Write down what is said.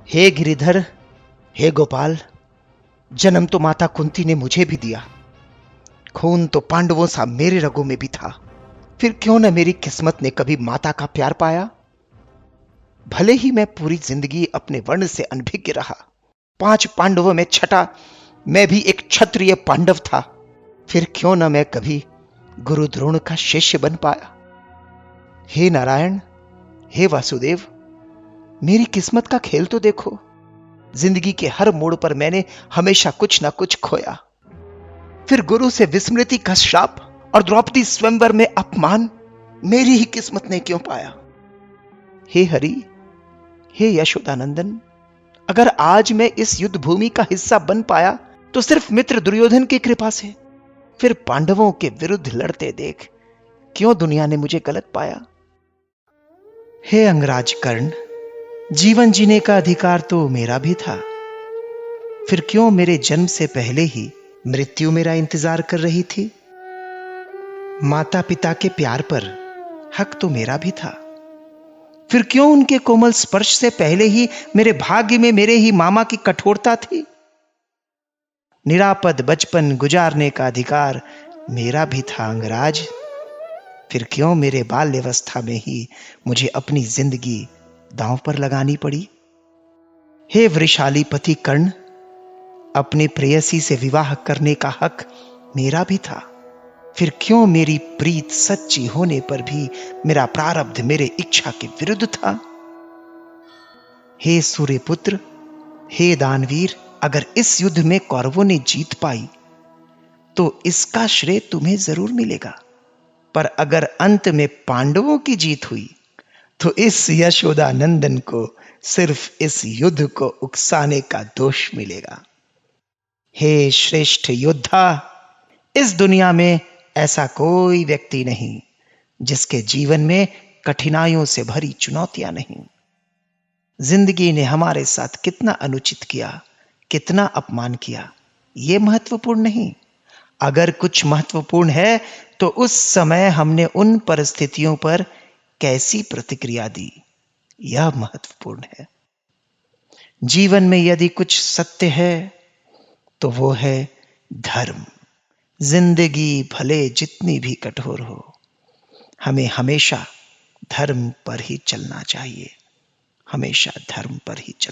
हे गिरिधर, हे गोपाल, जन्म तो माता कुंती ने मुझे भी दिया। खून तो पांडवों सा मेरे रगों में भी था। फिर क्यों न मेरी किस्मत ने कभी माता का प्यार पाया। भले ही मैं पूरी जिंदगी अपने वर्ण से अनभिज्ञ रहा। 5 पांडवों में छठा मैं भी एक क्षत्रिय पांडव था। फिर क्यों न मैं कभी गुरु द्रोण का शिष्य बन पाया। हे नारायण, हे वासुदेव, मेरी किस्मत का खेल तो देखो। जिंदगी के हर मोड़ पर मैंने हमेशा कुछ ना कुछ खोया। फिर गुरु से विस्मृति का श्राप और द्रौपदी स्वयंवर में अपमान मेरी ही किस्मत ने क्यों पाया। हे हरि, हे यशोदानंदन, अगर आज मैं इस युद्ध भूमि का हिस्सा बन पाया तो सिर्फ मित्र दुर्योधन की कृपा से। फिर पांडवों के विरुद्ध लड़ते देख क्यों दुनिया ने मुझे गलत पाया। हे अंगराज कर्ण, जीवन जीने का अधिकार तो मेरा भी था। फिर क्यों मेरे जन्म से पहले ही मृत्यु मेरा इंतजार कर रही थी। माता पिता के प्यार पर हक तो मेरा भी था। फिर क्यों उनके कोमल स्पर्श से पहले ही मेरे भाग्य में मेरे ही मामा की कठोरता थी। निरापद बचपन गुजारने का अधिकार मेरा भी था अंगराज। फिर क्यों मेरे बाल्यावस्था में ही मुझे अपनी जिंदगी दांव पर लगानी पड़ी। हे वृषाली पति कर्ण, अपने प्रेयसी से विवाह करने का हक मेरा भी था। फिर क्यों मेरी प्रीत सच्ची होने पर भी मेरा प्रारब्ध मेरे इच्छा के विरुद्ध था। हे सूर्यपुत्र, हे दानवीर, अगर इस युद्ध में कौरवों ने जीत पाई तो इसका श्रेय तुम्हें जरूर मिलेगा। पर अगर अंत में पांडवों की जीत हुई तो इस यशोदानंदन को सिर्फ इस युद्ध को उकसाने का दोष मिलेगा। हे श्रेष्ठ योद्धा, इस दुनिया में ऐसा कोई व्यक्ति नहीं जिसके जीवन में कठिनाइयों से भरी चुनौतियां नहीं। जिंदगी ने हमारे साथ कितना अनुचित किया, कितना अपमान किया, यह महत्वपूर्ण नहीं। अगर कुछ महत्वपूर्ण है तो उस समय हमने उन परिस्थितियों पर कैसी प्रतिक्रिया दी, यह महत्वपूर्ण है। जीवन में यदि कुछ सत्य है तो वो है धर्म। जिंदगी भले जितनी भी कठोर हो, हमें हमेशा धर्म पर ही चलना चाहिए। हमेशा धर्म पर ही चलना।